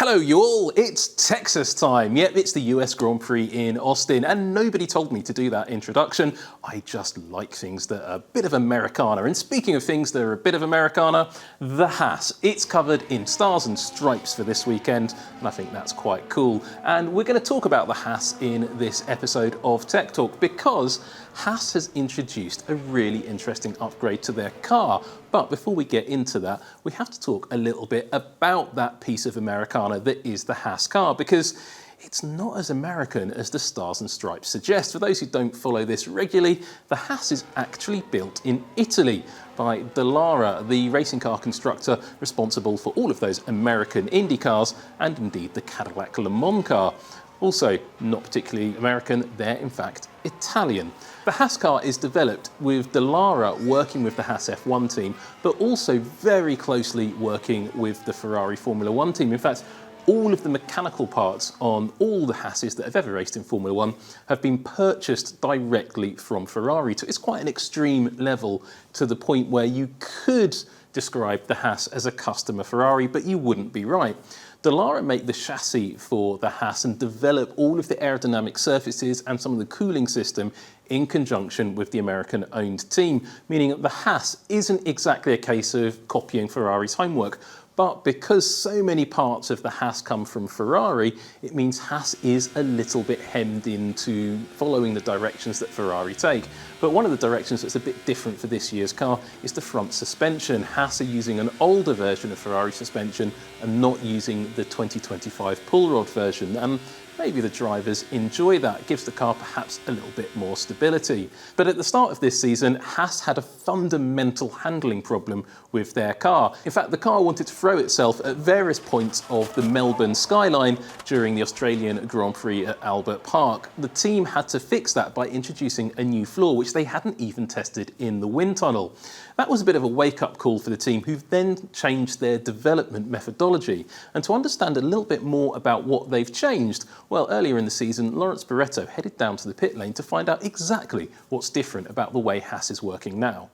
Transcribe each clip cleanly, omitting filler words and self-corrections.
Hello you all, it's Texas time. Yep, it's the US Grand Prix in Austin, and nobody told me to do that introduction. I just like things that are a bit of Americana. And speaking of things that are a bit of Americana, the Haas. It's covered in stars and stripes for this weekend, and I think that's quite cool. And we're going to talk about the Haas in this episode of Tech Talk because Haas has introduced a really interesting upgrade to their car. But before we get into that, we have to talk a little bit about that piece of Americana that is the Haas car, because it's not as American as the stars and stripes suggest. For those who don't follow this regularly, the Haas is actually built in Italy by Dallara, the racing car constructor responsible for all of those American Indy cars and indeed the Cadillac Le Mans car. Also, not particularly American, they're in fact Italian. The Haas car is developed with Dallara working with the Haas F1 team, but also very closely working with the Ferrari Formula 1 team. In fact, all of the mechanical parts on all the Haases that have ever raced in Formula 1 have been purchased directly from Ferrari. So it's quite an extreme level, to the point where you could describe the Haas as a customer Ferrari, but you wouldn't be right. Dallara make the chassis for the Haas and develop all of the aerodynamic surfaces and some of the cooling system in conjunction with the American-owned team, meaning that the Haas isn't exactly a case of copying Ferrari's homework. But because so many parts of the Haas come from Ferrari, it means Haas is a little bit hemmed into following the directions that Ferrari take. But one of the directions that's a bit different for this year's car is the front suspension. Haas are using an older version of Ferrari suspension and not using the 2025 pull rod version. And maybe the drivers enjoy that. It gives the car perhaps a little bit more stability. But at the start of this season, Haas had a fundamental handling problem with their car. In fact, the car wanted to throw itself at various points of the Melbourne skyline during the Australian Grand Prix at Albert Park. The team had to fix that by introducing a new floor, which they hadn't even tested in the wind tunnel. That was a bit of a wake-up call for the team, who then changed their development methodology. And to understand a little bit more about what they've changed, well, earlier in the season, Lawrence Barretto headed down to the pit lane to find out exactly what's different about the way Haas is working now.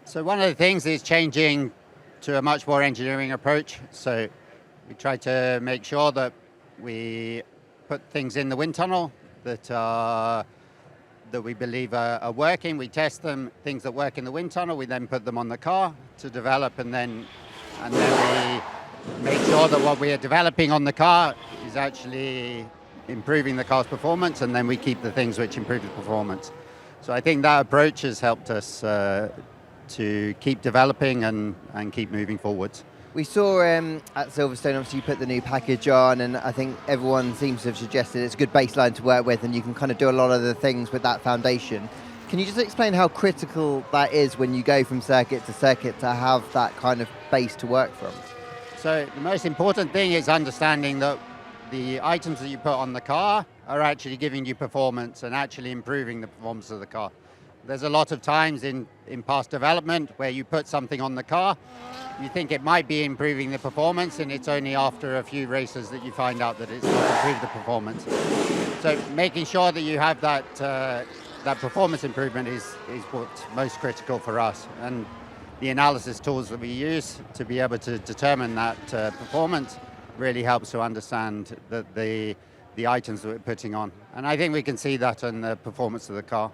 So one of the things is changing to a much more engineering approach. So we try to make sure that we put things in the wind tunnel that we believe are working. We test them, things that work in the wind tunnel. We then put them on the car to develop, and then we make sure that what we are developing on the car is actually improving the car's performance, and then we keep the things which improve the performance. So I think that approach has helped us to keep developing and keep moving forwards. We saw at Silverstone, obviously you put the new package on, and I think everyone seems to have suggested it's a good baseline to work with, and you can kind of do a lot of the things with that foundation. Can you just explain how critical that is when you go from circuit to have that kind of base to work from? So the most important thing is understanding that the items that you put on the car are actually giving you performance and actually improving the performance of the car. There's a lot of times in past development where you put something on the car, you think it might be improving the performance, and it's only after a few races that you find out that it's not improved the performance. So making sure that you have that performance improvement is what's most critical for us. And the analysis tools that we use to be able to determine that performance really helps to understand the items that we're putting on. And I think we can see that in the performance of the car.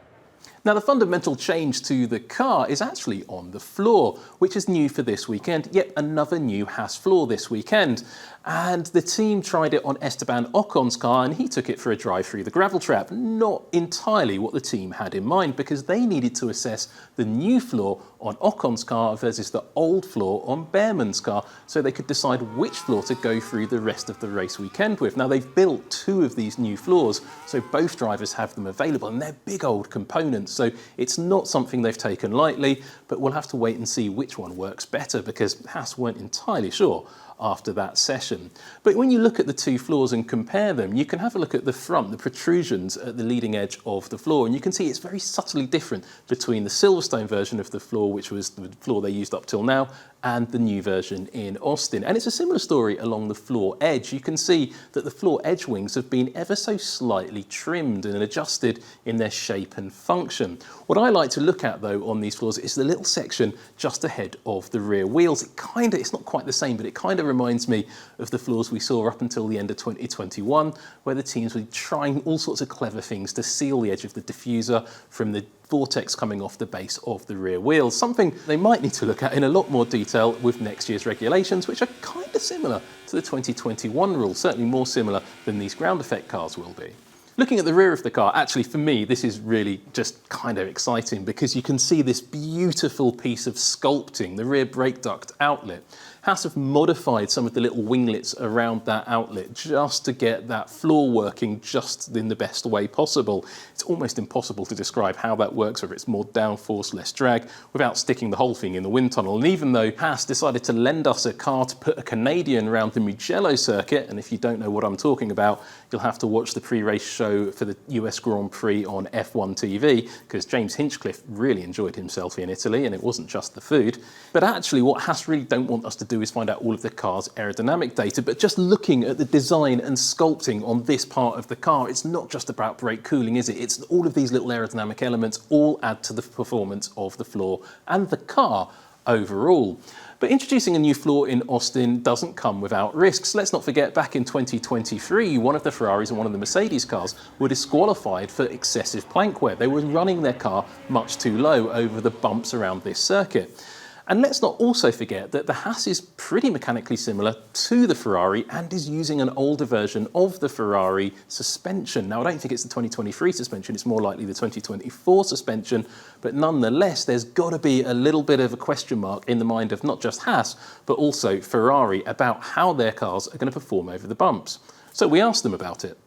Now, the fundamental change to the car is actually on the floor, which is new for this weekend. Yet another new Haas floor this weekend. And the team tried it on Esteban Ocon's car, and he took it for a drive through the gravel trap. Not entirely what the team had in mind, because they needed to assess the new floor on Ocon's car versus the old floor on Behrman's car, so they could decide which floor to go through the rest of the race weekend with. Now, they've built two of these new floors, so both drivers have them available, and they're big old components, so it's not something they've taken lightly, but we'll have to wait and see which one works better, because Haas weren't entirely sure after that session. But when you look at the two floors and compare them, you can have a look at the front, the protrusions at the leading edge of the floor, and you can see it's very subtly different between the Silverstone version of the floor, which was the floor they used up till now, and the new version in Austin. And it's a similar story along the floor edge. You can see that the floor edge wings have been ever so slightly trimmed and adjusted in their shape and function. What I like to look at though on these floors is the little section just ahead of the rear wheels. It's not quite the same, but it kind of reminds me of the floors we saw up until the end of 2021, where the teams were trying all sorts of clever things to seal the edge of the diffuser from the vortex coming off the base of the rear wheels, something they might need to look at in a lot more detail with next year's regulations, which are kind of similar to the 2021 rules, certainly more similar than these ground effect cars will be. Looking at the rear of the car, actually for me, this is really just kind of exciting because you can see this beautiful piece of sculpting, the rear brake duct outlet. Haas have modified some of the little winglets around that outlet just to get that floor working just in the best way possible. It's almost impossible to describe how that works, whether it's more downforce, less drag, without sticking the whole thing in the wind tunnel. And even though Haas decided to lend us a car to put a Canadian around the Mugello circuit, and if you don't know what I'm talking about, you'll have to watch the pre-race show for the US Grand Prix on F1 TV, because James Hinchcliffe really enjoyed himself in Italy, and it wasn't just the food. But actually what Haas really don't want us to do is find out all of the car's aerodynamic data, but just looking at the design and sculpting on this part of the car, it's not just about brake cooling, is it? It's all of these little aerodynamic elements all add to the performance of the floor and the car overall. But introducing a new floor in Austin doesn't come without risks. Let's not forget, back in 2023, one of the Ferraris and one of the Mercedes cars were disqualified for excessive plank wear. They were running their car much too low over the bumps around this circuit. And let's not also forget that the Haas is pretty mechanically similar to the Ferrari and is using an older version of the Ferrari suspension. Now, I don't think it's the 2023 suspension, it's more likely the 2024 suspension, but nonetheless, there's got to be a little bit of a question mark in the mind of not just Haas, but also Ferrari about how their cars are going to perform over the bumps. So we asked them about it.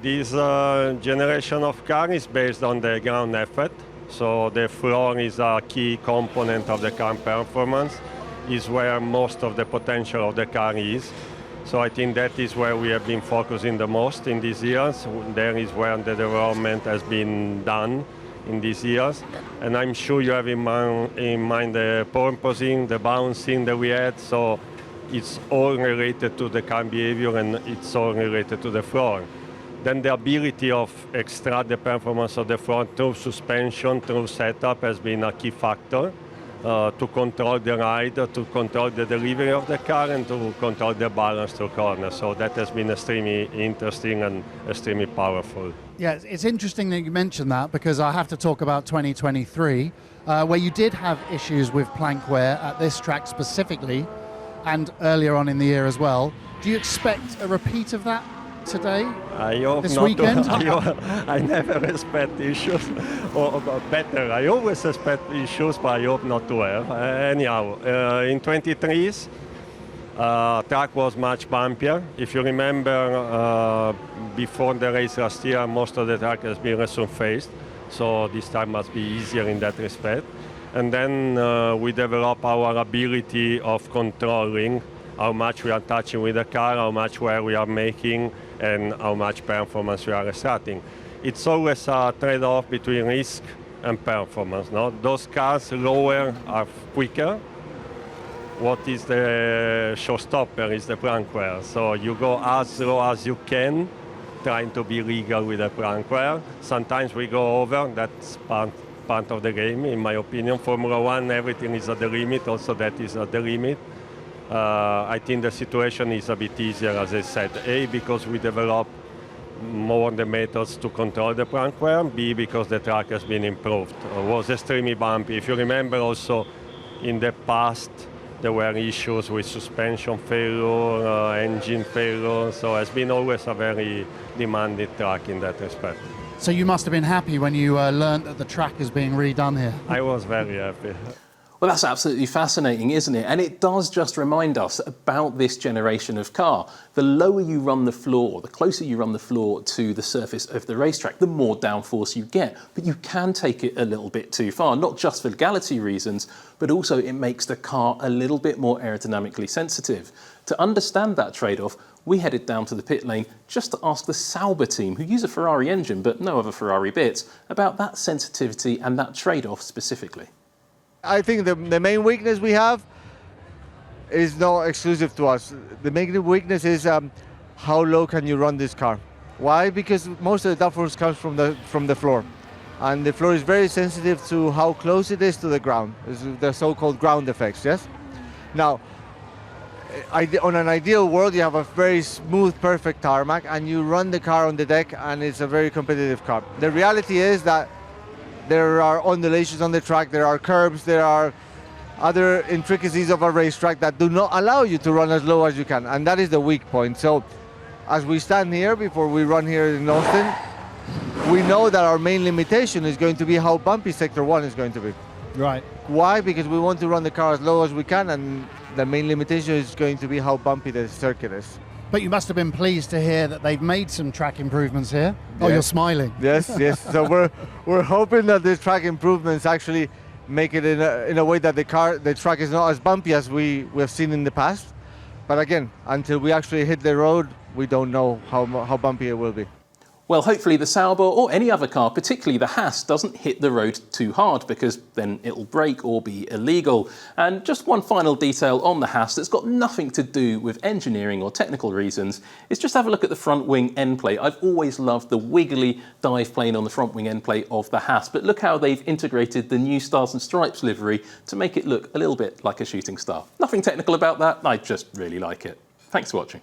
This generation of car is based on the ground effort. So the floor is a key component of the car performance, is where most of the potential of the car is. So I think that is where we have been focusing the most in these years. There is where the development has been done in these years. And I'm sure you have in mind the porpoising, the bouncing that we had. So it's all related to the car behavior and it's all related to the floor. Then the ability of extract the performance of the front through suspension, through setup has been a key factor to control the ride, to control the delivery of the car, and to control the balance through corners. So that has been extremely interesting and extremely powerful. Yeah, it's interesting that you mentioned that because I have to talk about 2023, where you did have issues with plank wear at this track specifically, and earlier on in the year as well. Do you expect a repeat of that today? I hope this not weekend? I never expect issues, or better, I always expect issues, but I hope not to have. Anyhow, in 23, track was much bumpier. If you remember, before the race last year, most of the track has been resurfaced, so this time must be easier in that respect. And then we develop our ability of controlling how much we are touching with the car, how much wear we are making, and how much performance we are extracting. It's always a trade-off between risk and performance. No? Those cars lower are quicker. What is the showstopper is the plank wear. So you go as low as you can, trying to be legal with the plank wear. Sometimes we go over, that's part of the game, in my opinion. Formula One, everything is at the limit, also that is at the limit. I think the situation is a bit easier, as I said. A, because we develop more the methods to control the plank wear. B, because the track has been improved. It was extremely bumpy. If you remember also, in the past, there were issues with suspension failure, engine failure. So it's been always a very demanding track in that respect. So you must have been happy when you learned that the track is being redone here. I was very happy. Well, that's absolutely fascinating, isn't it? And it does just remind us about this generation of car. The lower you run the floor, the closer you run the floor to the surface of the racetrack, the more downforce you get. But you can take it a little bit too far, not just for legality reasons, but also it makes the car a little bit more aerodynamically sensitive. To understand that trade-off, we headed down to the pit lane just to ask the Sauber team, who use a Ferrari engine but no other Ferrari bits, about that sensitivity and that trade-off specifically. I think the main weakness we have is not exclusive to us. The main weakness is how low can you run this car. Why? Because most of the downforce comes from the floor. And the floor is very sensitive to how close it is to the ground. It's the so-called ground effects, yes? Now, on an ideal world, you have a very smooth, perfect tarmac, and you run the car on the deck, and it's a very competitive car. The reality is that there are undulations on the track, there are curbs, there are other intricacies of a racetrack that do not allow you to run as low as you can, and that is the weak point. So, as we stand here, before we run here in Austin, we know that our main limitation is going to be how bumpy Sector 1 is going to be. Right. Why? Because we want to run the car as low as we can, and the main limitation is going to be how bumpy the circuit is. But you must have been pleased to hear that they've made some track improvements here. Oh, Yes. you're smiling. Yes, yes. So we're hoping that the track improvements actually make it in a way that the track is not as bumpy as we have seen in the past. But again, until we actually hit the road, we don't know how bumpy it will be. Well, hopefully the Sauber or any other car, particularly the Haas, doesn't hit the road too hard, because then it'll break or be illegal. And just one final detail on the Haas that's got nothing to do with engineering or technical reasons is just have a look at the front wing end plate. I've always loved the wiggly dive plane on the front wing end plate of the Haas, but look how they've integrated the new Stars and Stripes livery to make it look a little bit like a shooting star. Nothing technical about that, I just really like it. Thanks for watching.